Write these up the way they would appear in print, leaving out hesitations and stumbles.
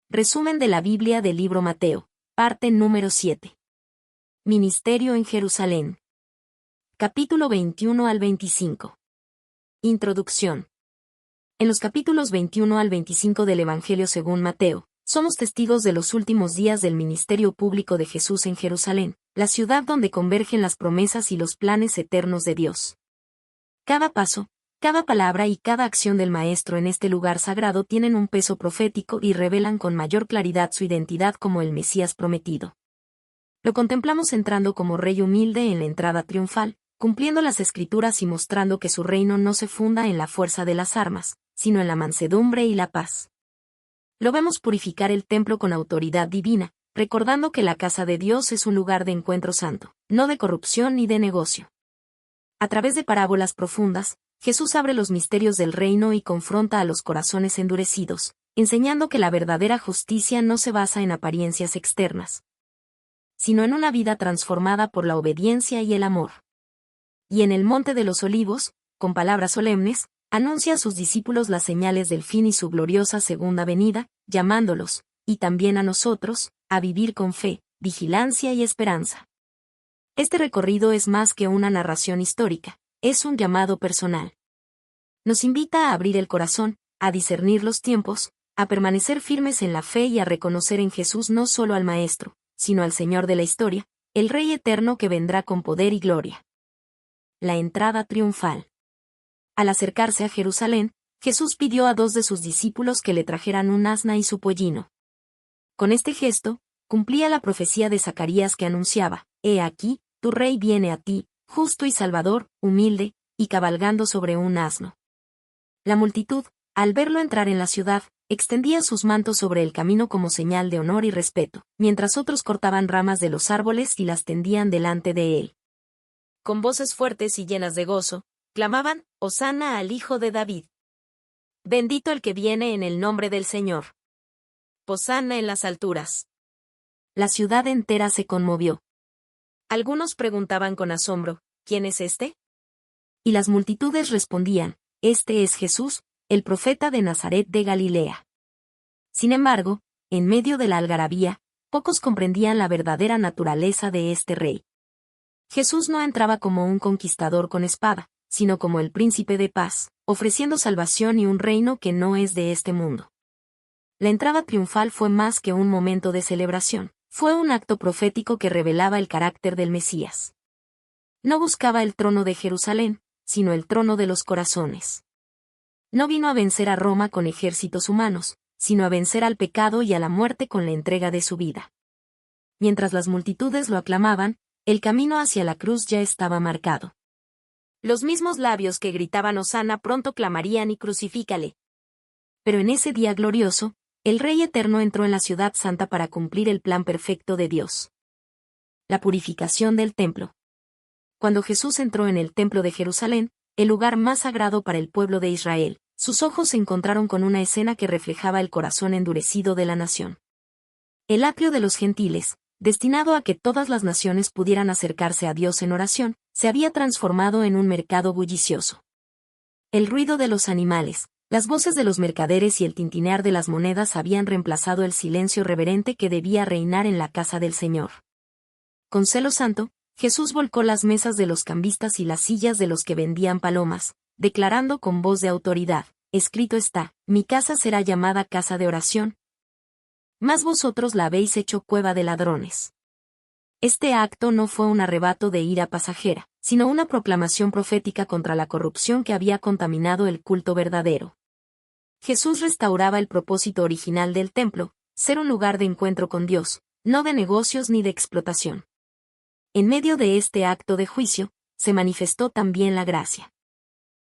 Resumen de la Biblia del libro Mateo, parte número 7. Ministerio en Jerusalén. Capítulo 21 al 25. Introducción. En los capítulos 21 al 25 del Evangelio según Mateo, somos testigos de los últimos días del ministerio público de Jesús en Jerusalén, la ciudad donde convergen las promesas y los planes eternos de Dios. Cada paso, cada palabra y cada acción del Maestro en este lugar sagrado tienen un peso profético y revelan con mayor claridad su identidad como el Mesías prometido. Lo contemplamos entrando como rey humilde en la entrada triunfal, cumpliendo las Escrituras y mostrando que su reino no se funda en la fuerza de las armas, sino en la mansedumbre y la paz. Lo vemos purificar el templo con autoridad divina, recordando que la casa de Dios es un lugar de encuentro santo, no de corrupción ni de negocio. A través de parábolas profundas, Jesús abre los misterios del reino y confronta a los corazones endurecidos, enseñando que la verdadera justicia no se basa en apariencias externas, sino en una vida transformada por la obediencia y el amor. Y en el Monte de los Olivos, con palabras solemnes, anuncia a sus discípulos las señales del fin y su gloriosa segunda venida, llamándolos, y también a nosotros, a vivir con fe, vigilancia y esperanza. Este recorrido es más que una narración histórica, es un llamado personal. Nos invita a abrir el corazón, a discernir los tiempos, a permanecer firmes en la fe y a reconocer en Jesús no solo al Maestro, sino al Señor de la historia, el Rey eterno que vendrá con poder y gloria. La entrada triunfal. Al acercarse a Jerusalén, Jesús pidió a 2 de sus discípulos que le trajeran un asna y su pollino. Con este gesto, cumplía la profecía de Zacarías que anunciaba: «He aquí, tu rey viene a ti, justo y salvador, humilde, y cabalgando sobre un asno». La multitud, al verlo entrar en la ciudad, extendía sus mantos sobre el camino como señal de honor y respeto, mientras otros cortaban ramas de los árboles y las tendían delante de él. Con voces fuertes y llenas de gozo, clamaban: «Hosana al Hijo de David. Bendito el que viene en el nombre del Señor. Hosana en las alturas». La ciudad entera se conmovió. Algunos preguntaban con asombro: ¿quién es este? Y las multitudes respondían: «Este es Jesús, el profeta de Nazaret de Galilea». Sin embargo, en medio de la algarabía, pocos comprendían la verdadera naturaleza de este rey. Jesús no entraba como un conquistador con espada, sino como el príncipe de paz, ofreciendo salvación y un reino que no es de este mundo. La entrada triunfal fue más que un momento de celebración, fue un acto profético que revelaba el carácter del Mesías. No buscaba el trono de Jerusalén, sino el trono de los corazones. No vino a vencer a Roma con ejércitos humanos, sino a vencer al pecado y a la muerte con la entrega de su vida. Mientras las multitudes lo aclamaban, el camino hacia la cruz ya estaba marcado. Los mismos labios que gritaban Hosana pronto clamarían: «y crucifícale». Pero en ese día glorioso, el Rey Eterno entró en la ciudad santa para cumplir el plan perfecto de Dios. La purificación del templo. Cuando Jesús entró en el templo de Jerusalén, el lugar más sagrado para el pueblo de Israel, sus ojos se encontraron con una escena que reflejaba el corazón endurecido de la nación. El atrio de los gentiles, destinado a que todas las naciones pudieran acercarse a Dios en oración, se había transformado en un mercado bullicioso. El ruido de los animales, las voces de los mercaderes y el tintinear de las monedas habían reemplazado el silencio reverente que debía reinar en la casa del Señor. Con celo santo, Jesús volcó las mesas de los cambistas y las sillas de los que vendían palomas, declarando con voz de autoridad: «Escrito está, mi casa será llamada casa de oración, mas vosotros la habéis hecho cueva de ladrones». Este acto no fue un arrebato de ira pasajera, sino una proclamación profética contra la corrupción que había contaminado el culto verdadero. Jesús restauraba el propósito original del templo, ser un lugar de encuentro con Dios, no de negocios ni de explotación. En medio de este acto de juicio, se manifestó también la gracia.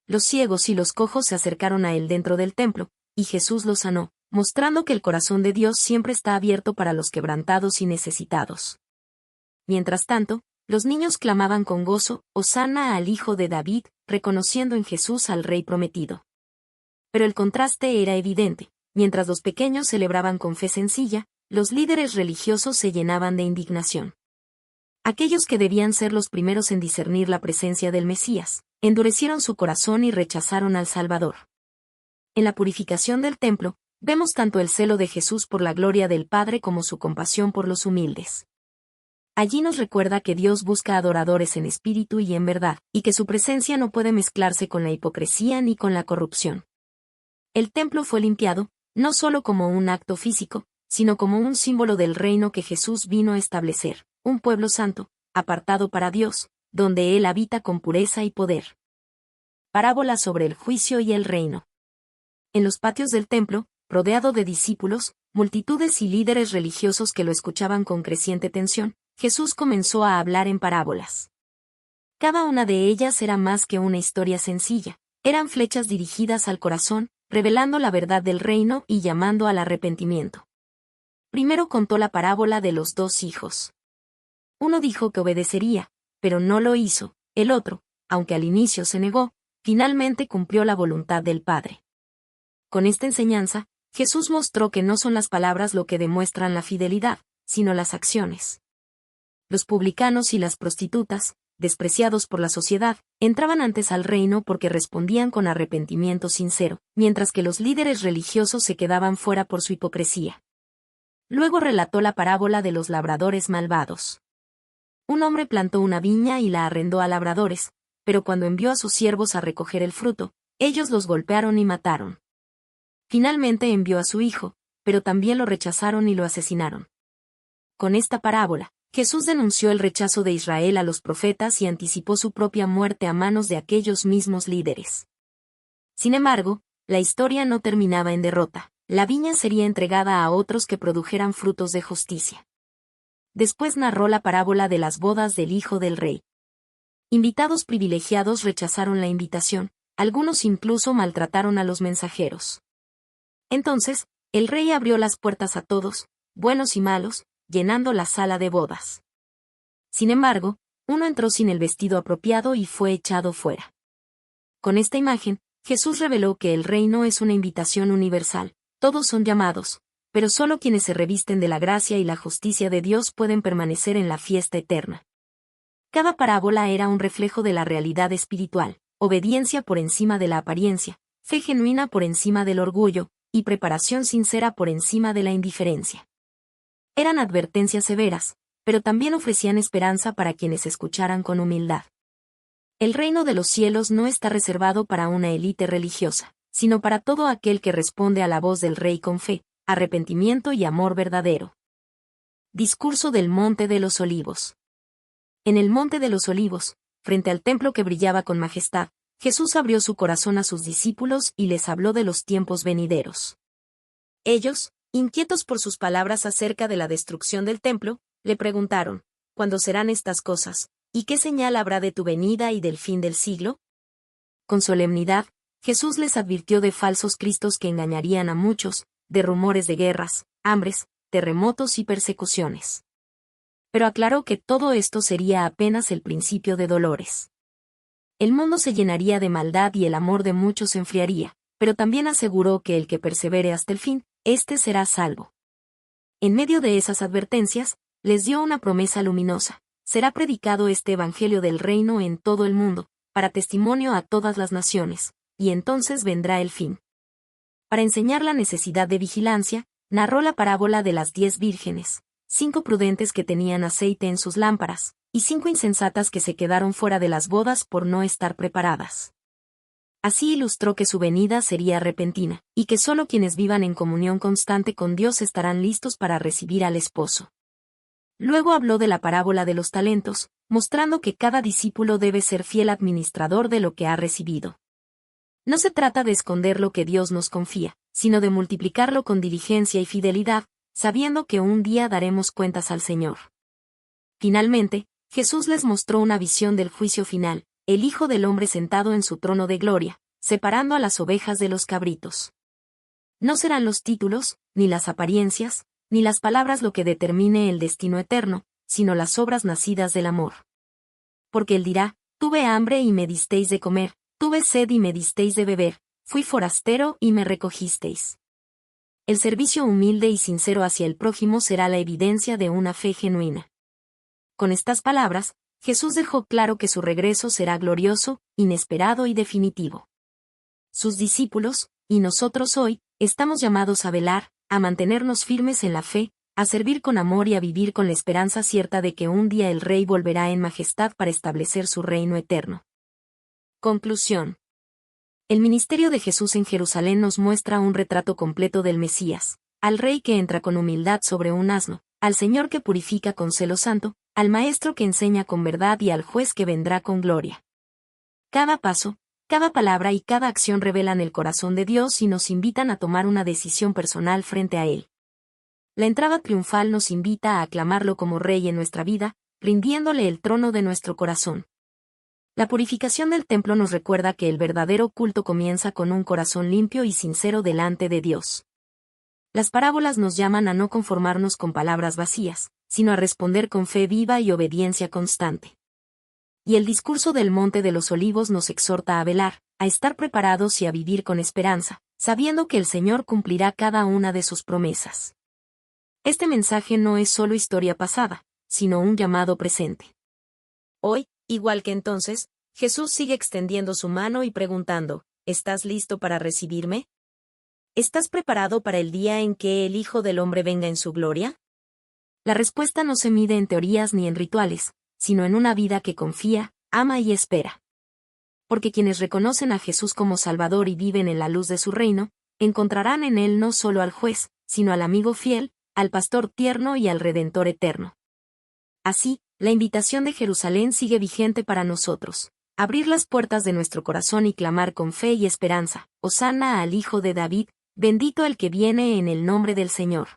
Los ciegos y los cojos se acercaron a él dentro del templo, y Jesús los sanó, mostrando que el corazón de Dios siempre está abierto para los quebrantados y necesitados. Mientras tanto, los niños clamaban con gozo: «Hosana al Hijo de David», reconociendo en Jesús al Rey prometido. Pero el contraste era evidente: mientras los pequeños celebraban con fe sencilla, los líderes religiosos se llenaban de indignación. Aquellos que debían ser los primeros en discernir la presencia del Mesías, endurecieron su corazón y rechazaron al Salvador. En la purificación del templo, Vemos tanto el celo de Jesús por la gloria del Padre como su compasión por los humildes. Allí nos recuerda que Dios busca adoradores en espíritu y en verdad, y que su presencia no puede mezclarse con la hipocresía ni con la corrupción. El templo fue limpiado, no solo como un acto físico, sino como un símbolo del reino que Jesús vino a establecer, un pueblo santo, apartado para Dios, donde Él habita con pureza y poder. Parábola sobre el juicio y el reino. En los patios del templo, rodeado de discípulos, multitudes y líderes religiosos que lo escuchaban con creciente tensión, Jesús comenzó a hablar en parábolas. Cada una de ellas era más que una historia sencilla, eran flechas dirigidas al corazón, revelando la verdad del reino y llamando al arrepentimiento. Primero contó la parábola de los 2 hijos. Uno dijo que obedecería, pero no lo hizo, el otro, aunque al inicio se negó, finalmente cumplió la voluntad del Padre. Con esta enseñanza, Jesús mostró que no son las palabras lo que demuestran la fidelidad, sino las acciones. Los publicanos y las prostitutas, despreciados por la sociedad, entraban antes al reino porque respondían con arrepentimiento sincero, mientras que los líderes religiosos se quedaban fuera por su hipocresía. Luego relató la parábola de los labradores malvados. Un hombre plantó una viña y la arrendó a labradores, pero cuando envió a sus siervos a recoger el fruto, ellos los golpearon y mataron. Finalmente envió a su hijo, pero también lo rechazaron y lo asesinaron. Con esta parábola, Jesús denunció el rechazo de Israel a los profetas y anticipó su propia muerte a manos de aquellos mismos líderes. Sin embargo, la historia no terminaba en derrota. La viña sería entregada a otros que produjeran frutos de justicia. Después narró la parábola de las bodas del hijo del rey. Invitados privilegiados rechazaron la invitación, algunos incluso maltrataron a los mensajeros. Entonces, el rey abrió las puertas a todos, buenos y malos, llenando la sala de bodas. Sin embargo, uno entró sin el vestido apropiado y fue echado fuera. Con esta imagen, Jesús reveló que el reino es una invitación universal. Todos son llamados, pero solo quienes se revisten de la gracia y la justicia de Dios pueden permanecer en la fiesta eterna. Cada parábola era un reflejo de la realidad espiritual, obediencia por encima de la apariencia, fe genuina por encima del orgullo, y preparación sincera por encima de la indiferencia. Eran advertencias severas, pero también ofrecían esperanza para quienes escucharan con humildad. El reino de los cielos no está reservado para una élite religiosa, sino para todo aquel que responde a la voz del Rey con fe, arrepentimiento y amor verdadero. Discurso del Monte de los Olivos. En el Monte de los Olivos, frente al templo que brillaba con majestad, Jesús abrió su corazón a sus discípulos y les habló de los tiempos venideros. Ellos, inquietos por sus palabras acerca de la destrucción del templo, le preguntaron, ¿cuándo serán estas cosas? ¿Y qué señal habrá de tu venida y del fin del siglo? Con solemnidad, Jesús les advirtió de falsos cristos que engañarían a muchos, de rumores de guerras, hambres, terremotos y persecuciones. Pero aclaró que todo esto sería apenas el principio de dolores. El mundo se llenaría de maldad y el amor de muchos se enfriaría, pero también aseguró que el que persevere hasta el fin, éste será salvo. En medio de esas advertencias, les dio una promesa luminosa: será predicado este evangelio del reino en todo el mundo, para testimonio a todas las naciones, y entonces vendrá el fin. Para enseñar la necesidad de vigilancia, narró la parábola de las 10 vírgenes, 5 prudentes que tenían aceite en sus lámparas, y 5 insensatas que se quedaron fuera de las bodas por no estar preparadas. Así ilustró que su venida sería repentina, y que solo quienes vivan en comunión constante con Dios estarán listos para recibir al esposo. Luego habló de la parábola de los talentos, mostrando que cada discípulo debe ser fiel administrador de lo que ha recibido. No se trata de esconder lo que Dios nos confía, sino de multiplicarlo con diligencia y fidelidad, sabiendo que un día daremos cuentas al Señor. Finalmente, Jesús les mostró una visión del juicio final, el Hijo del Hombre sentado en su trono de gloria, separando a las ovejas de los cabritos. No serán los títulos, ni las apariencias, ni las palabras lo que determine el destino eterno, sino las obras nacidas del amor. Porque Él dirá: tuve hambre y me disteis de comer, tuve sed y me disteis de beber, fui forastero y me recogisteis. El servicio humilde y sincero hacia el prójimo será la evidencia de una fe genuina. Con estas palabras, Jesús dejó claro que su regreso será glorioso, inesperado y definitivo. Sus discípulos, Y nosotros hoy, estamos llamados a velar, a mantenernos firmes en la fe, a servir con amor y a vivir con la esperanza cierta de que un día el Rey volverá en majestad para establecer su reino eterno. Conclusión. El ministerio de Jesús en Jerusalén nos muestra un retrato completo del Mesías, al Rey que entra con humildad sobre un asno, al Señor que purifica con celo santo, al Maestro que enseña con verdad y al Juez que vendrá con gloria. Cada paso, cada palabra y cada acción revelan el corazón de Dios y nos invitan a tomar una decisión personal frente a Él. La entrada triunfal nos invita a aclamarlo como Rey en nuestra vida, rindiéndole el trono de nuestro corazón. La purificación del templo nos recuerda que el verdadero culto comienza con un corazón limpio y sincero delante de Dios. Las parábolas nos llaman a no conformarnos con palabras vacías, sino a responder con fe viva y obediencia constante. Y el discurso del Monte de los Olivos nos exhorta a velar, a estar preparados y a vivir con esperanza, sabiendo que el Señor cumplirá cada una de sus promesas. Este mensaje no es solo historia pasada, sino un llamado presente. Hoy, igual que entonces, Jesús sigue extendiendo su mano y preguntando, ¿estás listo para recibirme? ¿Estás preparado para el día en que el Hijo del Hombre venga en su gloria? La respuesta no se mide en teorías ni en rituales, sino en una vida que confía, ama y espera. Porque quienes reconocen a Jesús como Salvador y viven en la luz de su reino, encontrarán en Él no solo al Juez, sino al amigo fiel, al Pastor tierno y al Redentor eterno. Así, la invitación de Jerusalén sigue vigente para nosotros. Abrir las puertas de nuestro corazón y clamar con fe y esperanza, Hosana al Hijo de David, bendito el que viene en el nombre del Señor.